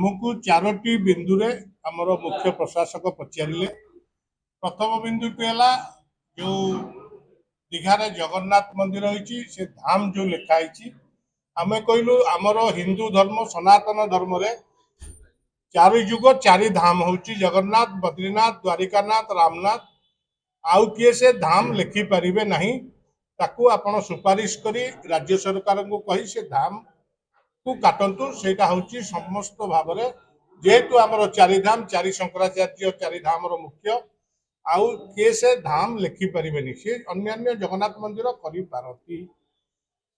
आमको चारोटी बिंदु रे आमर मुख्य प्रशासक पचारे। प्रथम बिंदु है जो दीघार जगन्नाथ मंदिर रही से धाम जो लिखाई आम कहलु आमर हिंदू धर्म सनातन धर्म रे चारि युग चारि धाम हूँ जगन्नाथ बद्रीनाथ द्वारिकानाथ रामनाथ। आउ किए से धाम लिखि पारे ना ताकू आपण सुपारिश करी राज्य सरकार को कही से धाम को काटंतु सेटा हूँ समस्त भाव में जेहेतु आमर चारिधाम चारि शंकराचार्य चारिधाम मुख्य आउ किए से धाम लिखि पारे सी अन्य जगन्नाथ मंदिर करि पारती।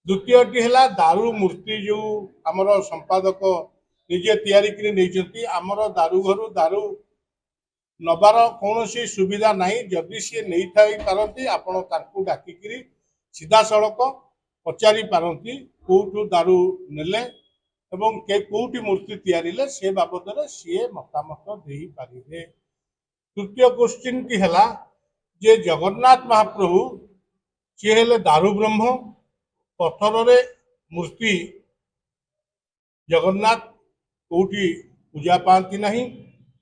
द्वितीयटी है दारू मूर्ति जो आमर संपादक निजे तैयारी करी नहीं आमर दारू घर दारू नबार कौन सुविधा नहीं जदि सी नहीं थाई पारती आपण ताकू डाकिकी सीधा सड़क पचारि पारती कौटू दारू नेले एवं कौटी मूर्ति तैयारी से बाबद सी मतामत दे पारे। तृतीय क्वेश्चन टी है जे जगन्नाथ महाप्रभु सी हेले दारू ब्रह्म पत्थर रे मूर्ति जगन्नाथ कौटी पूजा पाती नहीं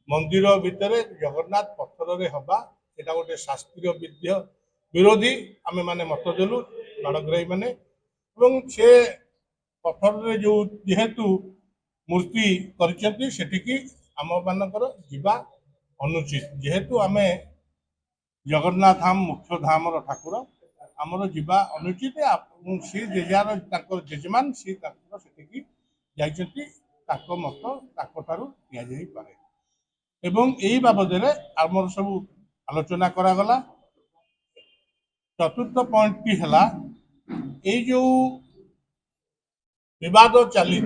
मंदिर भितर जगन्नाथ पत्थर रे हवा एटा गोटे शास्त्रीय विद्या विरोधी आमे माने मत देलु बाड़ग्राही माने एवं से पत्थर रे जो जेहेतु मूर्ति करिसेंती सेटिकी आम मानकर जीवा अनुचित जेहेतु आमे जगन्नाथ धाम मुख्य धाम ठाकुर आमर जीवा अनुचित सी जेजार जेजमान सी सेटिकी जाइछंती ताको मत ताको ठारू दिया जाई पारे एवं यही बाबद आमर सब आलोचना करागला। चतुर्थ पॉइंट टी है ये जो विवाद चली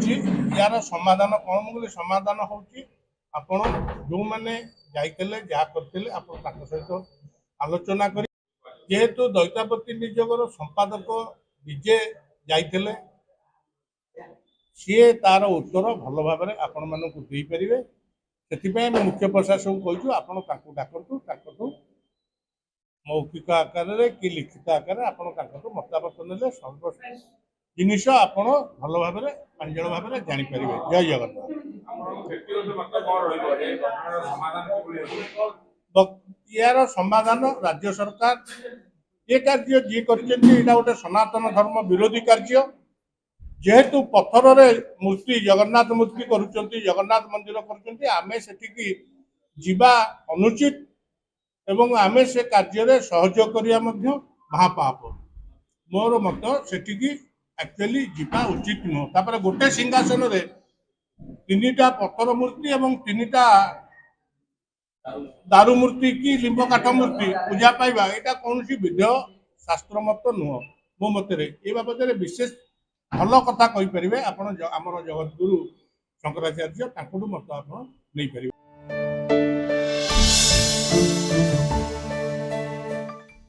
यार समाधान कौन मुझे समाधान होपण जो मैंने जाते जहाँ करते सहित आलोचना कर जेहेतु दैतापति निजोगर संपादक निजे जाते सी तार उत्तर भल भाव आपण मानक दे पारे से मुख्य प्रशासन कहूँ आपड़ डाकतु मौखिक आकार कि लिखित आकार आपड़ मतामत ने सर्व जिनिस आप भल भाव प्रांजल भाव जापर। जय जगन्नाथ। यार समाधान राज्य सरकार ये कार्य जी कर गोटे सनातन धर्म विरोधी कार्य जेहेतु पत्थर रे मूर्ति जगन्नाथ मूर्ति करुचंती जगन्नाथ मंदिर करुचंती आमे सेटिकी जीवा अनुचित एवं आमे से कार्य रे सहयोग करिया मध्य महापाप मोर मत सेटिकी एक्चुअली जीवा उचित नुह। तापर गोटे सिंहासन रे तीनिटा पत्थर मूर्ति एवं तीनिटा दारू मूर्ति की लिंब काठ मूर्ति पूजा पाइबा एटा कौन विधेय शास्त्र मत नुह। मो मतरे ए बाबद विशेष भल कथा कही पारे आपण आमर जगतगुरु शंकराचार्य मत आप नहीं पारे।